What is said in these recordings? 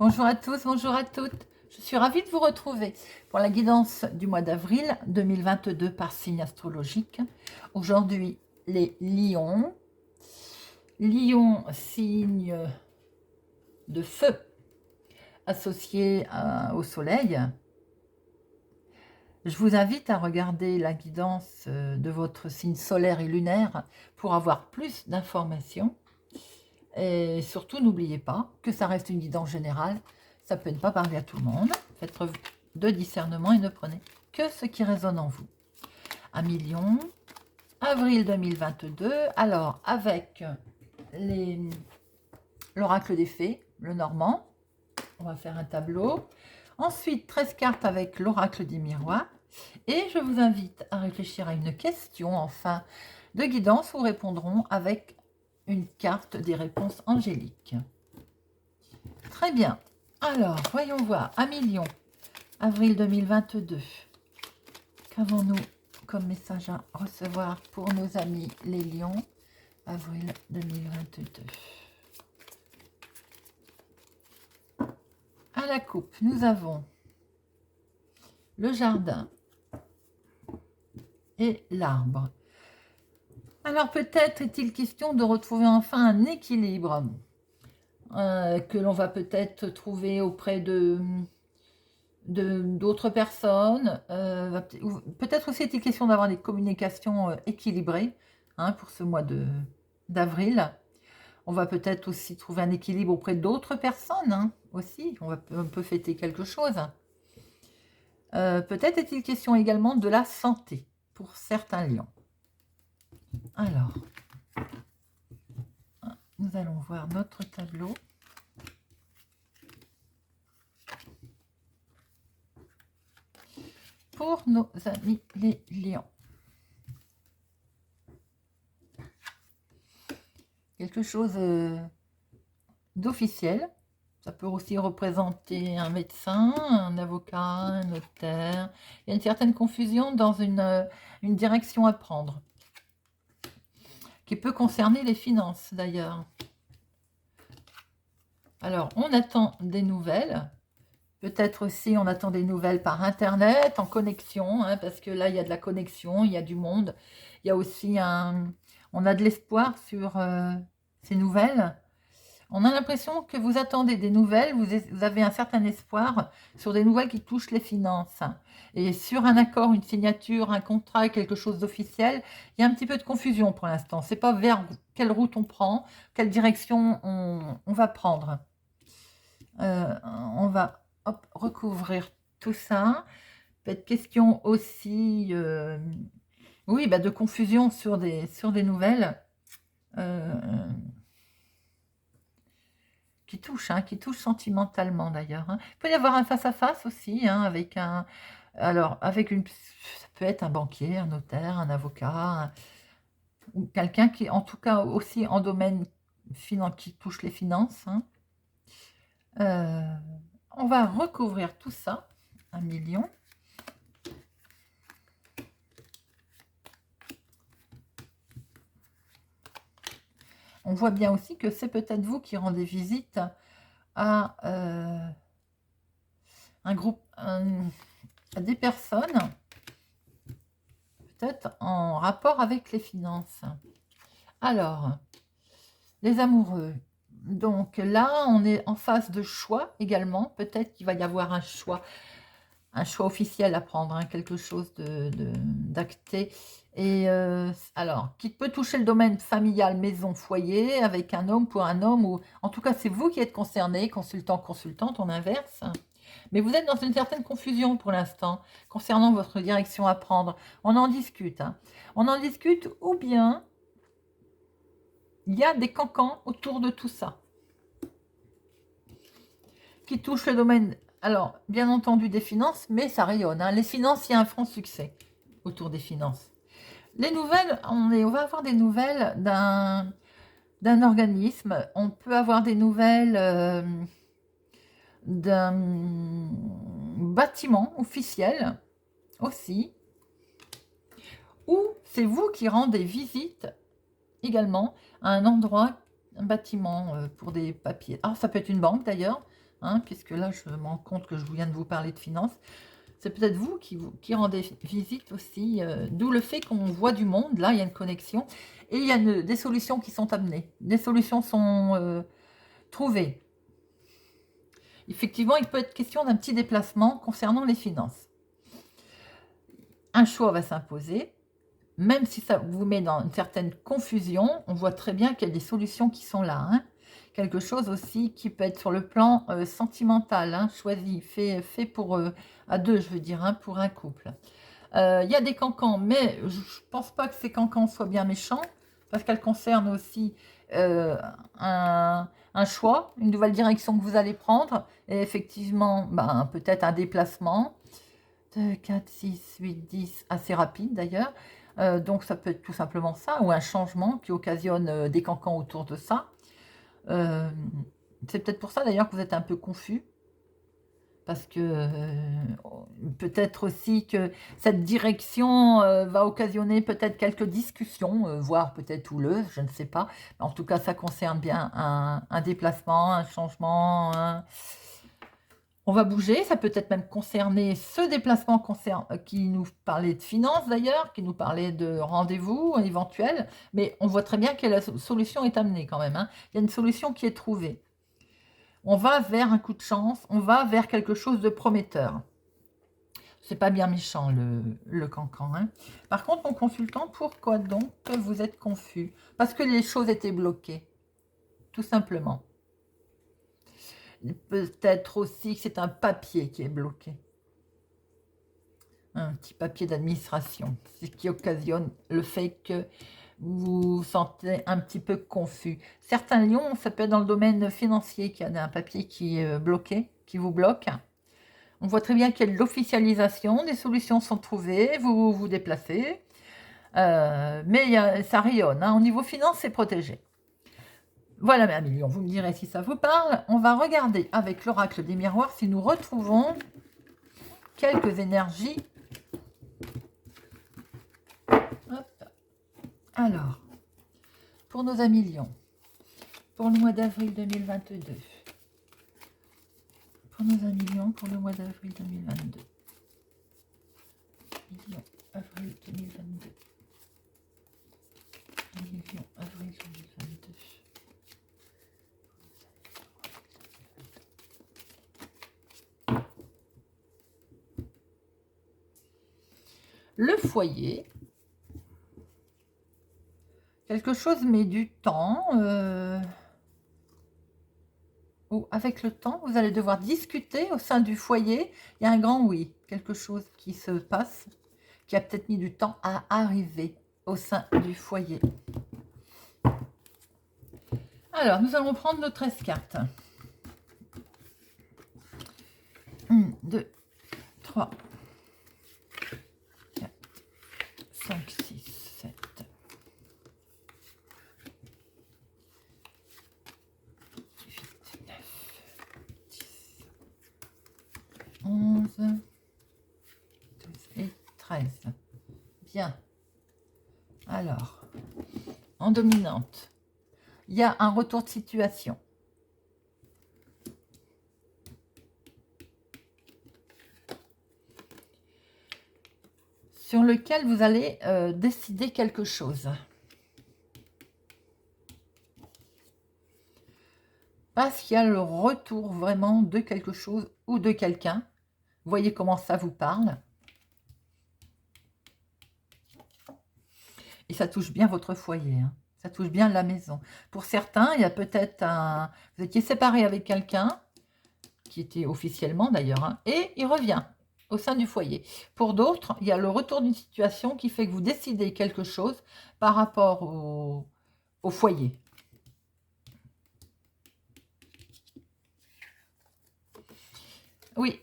Bonjour à tous, bonjour à toutes. Je suis ravie de vous retrouver pour la guidance du mois d'avril 2022 par signe astrologique. Aujourd'hui, les lions. Lions, signe de feu associé au soleil. Je vous invite à regarder la guidance de votre signe solaire et lunaire pour avoir plus d'informations. Et surtout, n'oubliez pas que ça reste une guidance générale. Ça peut ne pas parler à tout le monde. Faites preuve de discernement et ne prenez que ce qui résonne en vous. Amis Lions, avril 2022. Alors, avec l'oracle des fées, le normand, on va faire un tableau. Ensuite, 13 cartes avec l'oracle des miroirs. Et je vous invite à réfléchir à une question en fin de guidance où répondront avec une carte des réponses angéliques. Très bien. Alors, voyons voir. Amis Lions, avril 2022. Qu'avons-nous comme message à recevoir pour nos amis les Lions, avril 2022. À la coupe, nous avons le jardin et l'arbre. Alors peut-être est-il question de retrouver enfin un équilibre que l'on va peut-être trouver auprès d'autres personnes. Peut-être aussi est-il question d'avoir des communications équilibrées pour ce mois d'avril. On va peut-être aussi trouver un équilibre auprès d'autres personnes aussi. On peut fêter quelque chose. Peut-être est-il question également de la santé pour certains lions. Alors, nous allons voir notre tableau. Pour nos amis les lions. Quelque chose d'officiel. Ça peut aussi représenter un médecin, un avocat, un notaire. Il y a une certaine confusion dans une direction à prendre, qui peut concerner les finances d'ailleurs. Alors, on attend des nouvelles. Peut-être aussi, on attend des nouvelles par Internet, en connexion, parce que là, il y a de la connexion, il y a du monde. Il y a aussi on a de l'espoir sur ces nouvelles. On a l'impression que vous attendez des nouvelles, vous avez un certain espoir sur des nouvelles qui touchent les finances. Et sur un accord, une signature, un contrat, quelque chose d'officiel, il y a un petit peu de confusion pour l'instant. C'est pas vers quelle route on prend, quelle direction on va prendre. On va recouvrir tout ça. Peut-être question aussi oui, de confusion sur des nouvelles qui touchent sentimentalement d'ailleurs. Il peut y avoir un face-à-face aussi, avec ça peut être un banquier, un notaire, un avocat, ou quelqu'un qui, en tout cas, aussi en domaine qui touche les finances. On va recouvrir tout ça, 1 million. On voit bien aussi que c'est peut-être vous qui rendez visite à un groupe, à des personnes, peut-être en rapport avec les finances. Alors, les amoureux. Donc là, on est en phase de choix également. Peut-être qu'il va y avoir un choix officiel à prendre, quelque chose d'acté. Et alors, qui peut toucher le domaine familial, maison, foyer, avec un homme pour un homme, ou en tout cas, c'est vous qui êtes concerné, consultant, consultante, on inverse. Mais vous êtes dans une certaine confusion pour l'instant, concernant votre direction à prendre. On en discute. On en discute, ou bien il y a des cancans autour de tout ça, qui touchent le domaine, alors, bien entendu, des finances, mais ça rayonne. Les finances, il y a un franc succès autour des finances. Les nouvelles, on va avoir des nouvelles d'un organisme. On peut avoir des nouvelles d'un bâtiment officiel aussi. Ou c'est vous qui rendez visite également à un endroit, un bâtiment pour des papiers. Ah, ça peut être une banque d'ailleurs. hein, puisque là, je me rends compte que je viens de vous parler de finances. C'est peut-être vous qui rendez visite aussi, d'où le fait qu'on voit du monde. Là, il y a une connexion et il y a des solutions qui sont amenées. Des solutions sont trouvées. Effectivement, il peut être question d'un petit déplacement concernant les finances. Un choix va s'imposer. Même si ça vous met dans une certaine confusion, on voit très bien qu'il y a des solutions qui sont là, hein. Quelque chose aussi qui peut être sur le plan sentimental, hein, choisi, fait pour à deux, je veux dire, hein, pour un couple. Il y a des cancans, mais je ne pense pas que ces cancans soient bien méchants, parce qu'elles concernent aussi euh, un choix, une nouvelle direction que vous allez prendre, et effectivement, ben, peut-être un déplacement. 2, 4, 6, 8, 10, assez rapide d'ailleurs. Donc ça peut être tout simplement ça, ou un changement qui occasionne des cancans autour de ça. Euh, c'est peut-être pour ça d'ailleurs que vous êtes un peu confus, parce que peut-être aussi que cette direction va occasionner peut-être quelques discussions, voire peut-être houleuses, je ne sais pas. En tout cas, ça concerne bien un déplacement, un changement, on va bouger, ça peut être même concerner ce déplacement qui nous parlait de finances d'ailleurs, qui nous parlait de rendez-vous éventuels, mais on voit très bien que la solution est amenée quand même, hein. Il y a une solution qui est trouvée. On va vers un coup de chance, on va vers quelque chose de prometteur. C'est pas bien méchant le cancan, hein. Par contre, mon consultant, pourquoi donc vous êtes confus? Parce que les choses étaient bloquées, tout simplement. Peut-être aussi que c'est un papier qui est bloqué. Un petit papier d'administration, ce qui occasionne le fait que vous vous sentez un petit peu confus. Certains lions, ça peut être dans le domaine financier qu'il y a un papier qui est bloqué, qui vous bloque. On voit très bien qu'il y a de l'officialisation, des solutions sont trouvées, vous vous déplacez, mais ça rayonne, hein. Au niveau finance, c'est protégé. Voilà, mes millions, vous me direz si ça vous parle. On va regarder avec l'oracle des miroirs si nous retrouvons quelques énergies. Hop. Alors, pour nos amis lions, pour le mois d'avril 2022, pour nos amis lions, pour le mois d'avril 2022, Lion, avril 2022, Lion, avril 2022. Le foyer, quelque chose met du temps, ou avec le temps, vous allez devoir discuter au sein du foyer. Il y a un grand oui, quelque chose qui se passe, qui a peut-être mis du temps à arriver au sein du foyer. Alors, nous allons prendre nos 13 cartes. 1, 2, 3, 4, 5, 6, 7. 8, 9, 10, 11, 12 et 13. Bien. Alors, en dominante, il y a un retour de situation. Sur lequel vous allez décider quelque chose. Parce qu'il y a le retour vraiment de quelque chose ou de quelqu'un. Voyez comment ça vous parle. Et ça touche bien votre foyer, hein. Ça touche bien la maison. Pour certains, il y a peut-être un... Vous étiez séparé avec quelqu'un, qui était officiellement d'ailleurs, hein, et il revient au sein du foyer. Pour d'autres, il y a le retour d'une situation qui fait que vous décidez quelque chose par rapport au foyer. Oui,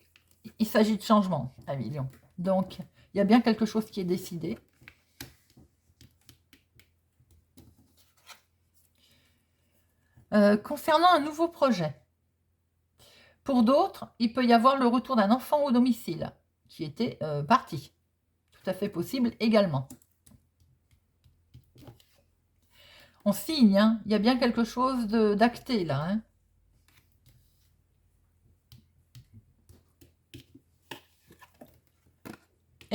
il s'agit de changement, à million. Donc, il y a bien quelque chose qui est décidé. Concernant un nouveau projet, pour d'autres, il peut y avoir le retour d'un enfant au domicile qui était parti. Tout à fait possible également. On signe, hein, il y a bien quelque chose d'acté là, hein.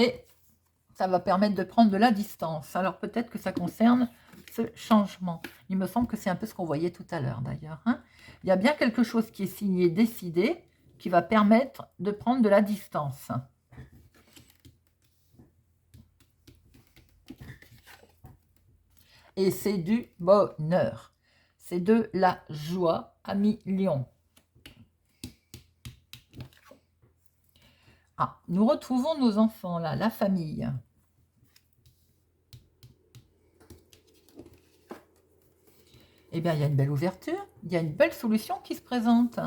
et ça va permettre de prendre de la distance. Alors peut-être que ça concerne ce changement. Il me semble que c'est un peu ce qu'on voyait tout à l'heure d'ailleurs, hein. Il y a bien quelque chose qui est signé, décidé, qui va permettre de prendre de la distance. Et c'est du bonheur. C'est de la joie à millions. Ah, nous retrouvons nos enfants là, la famille. Eh bien, il y a une belle ouverture, il y a une belle solution qui se présente.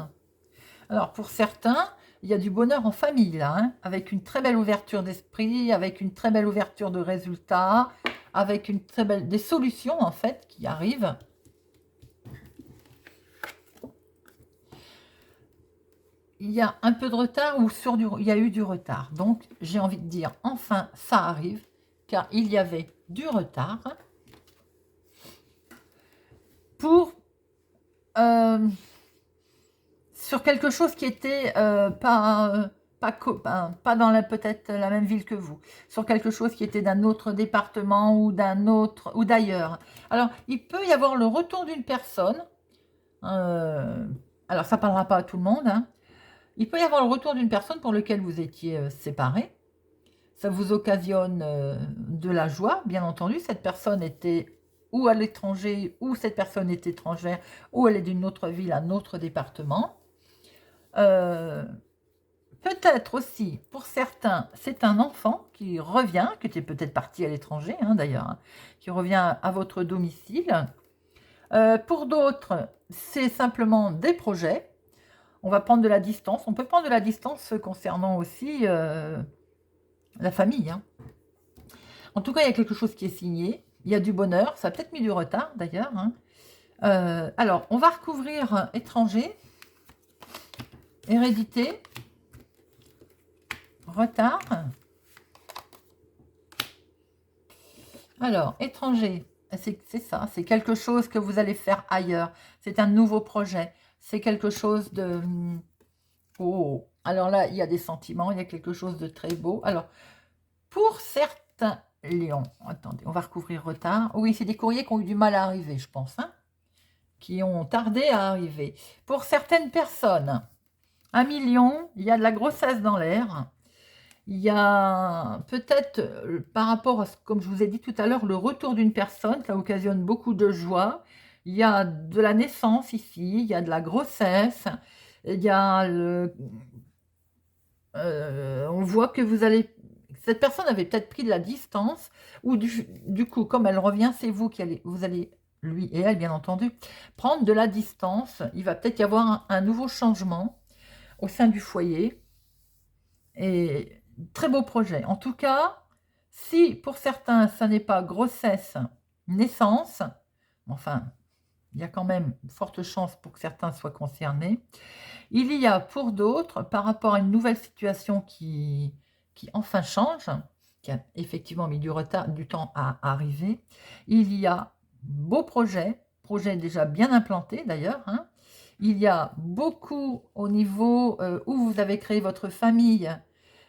Alors, pour certains, il y a du bonheur en famille, là, hein, avec une très belle ouverture d'esprit, avec une très belle ouverture de résultats, avec une très belle... des solutions, en fait, qui arrivent. Il y a un peu de retard ou il y a eu du retard. Donc, j'ai envie de dire, enfin, ça arrive, car il y avait du retard pour... sur quelque chose qui était pas dans peut-être la même ville que vous, sur quelque chose qui était d'un autre département ou d'un autre ou d'ailleurs. Alors, il peut y avoir le retour d'une personne. Alors, ça parlera pas à tout le monde, hein. Il peut y avoir le retour d'une personne pour laquelle vous étiez séparés. Ça vous occasionne de la joie, bien entendu. Cette personne était ou à l'étranger, ou cette personne est étrangère, ou elle est d'une autre ville, un autre département. Peut-être aussi, pour certains, c'est un enfant qui revient, qui était peut-être parti à l'étranger, hein, d'ailleurs, hein, qui revient à votre domicile. Pour d'autres, c'est simplement des projets. On va prendre de la distance. On peut prendre de la distance concernant aussi la famille, hein. En tout cas, il y a quelque chose qui est signé. Il y a du bonheur. Ça a peut-être mis du retard, d'ailleurs, hein. Alors, on va recouvrir étranger, hérédité, retard. Alors, étranger, c'est ça, c'est quelque chose que vous allez faire ailleurs. C'est un nouveau projet. C'est quelque chose de... Oh, alors là, il y a des sentiments, il y a quelque chose de très beau. Alors, pour certains lions, attendez, on va recouvrir retard. Oui, c'est des courriers qui ont eu du mal à arriver, je pense, hein, qui ont tardé à arriver. Pour certaines personnes, 1 million, il y a de la grossesse dans l'air. Il y a peut-être, par rapport à, comme je vous ai dit tout à l'heure, le retour d'une personne, ça occasionne beaucoup de joie. Il y a de la naissance ici, il y a de la grossesse, il y a on voit que vous allez... Cette personne avait peut-être pris de la distance, ou du coup, comme elle revient, c'est vous qui allez, vous allez, lui et elle, bien entendu, prendre de la distance. Il va peut-être y avoir un nouveau changement au sein du foyer. Et très beau projet. En tout cas, si pour certains, ça n'est pas grossesse, naissance, enfin, il y a quand même une forte chance pour que certains soient concernés. Il y a pour d'autres, par rapport à une nouvelle situation qui enfin change, qui a effectivement mis du retard, du temps à arriver, il y a beau projet déjà bien implanté d'ailleurs, hein. Il y a beaucoup au niveau où vous avez créé votre famille,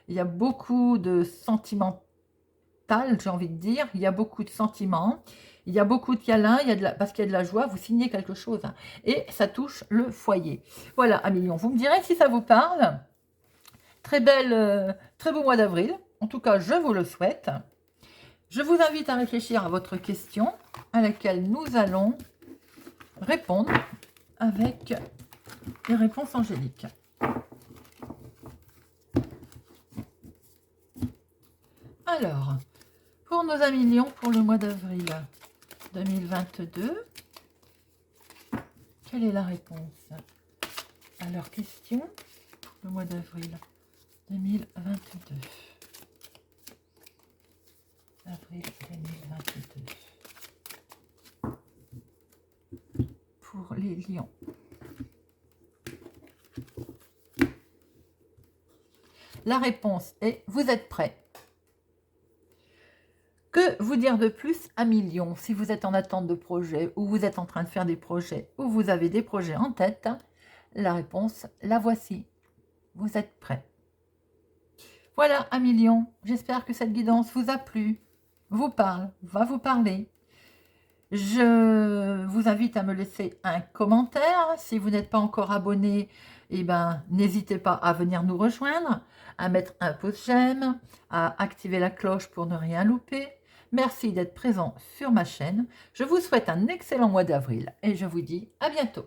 il y a beaucoup de sentimental, j'ai envie de dire, il y a beaucoup de sentiments, il y a beaucoup de câlins, parce qu'il y a de la joie, vous signez quelque chose, hein, et ça touche le foyer. Voilà, un million. Vous me direz si ça vous parle. Très belle, très beau mois d'avril. En tout cas, je vous le souhaite. Je vous invite à réfléchir à votre question, à laquelle nous allons répondre avec les réponses angéliques. Alors, pour nos amis Lions, pour le mois d'avril 2022, quelle est la réponse à leur question pour le mois d'avril 2022? Avril 2022. Pour les Lions. La réponse est, vous êtes prêts. Que vous dire de plus à millions si vous êtes en attente de projets ou vous êtes en train de faire des projets ou vous avez des projets en tête? La réponse, la voici. Vous êtes prêts. Voilà, un million. J'espère que cette guidance vous a plu, vous parle, va vous parler. Je vous invite à me laisser un commentaire. Si vous n'êtes pas encore abonné, eh ben, n'hésitez pas à venir nous rejoindre, à mettre un pouce j'aime, à activer la cloche pour ne rien louper. Merci d'être présent sur ma chaîne. Je vous souhaite un excellent mois d'avril et je vous dis à bientôt.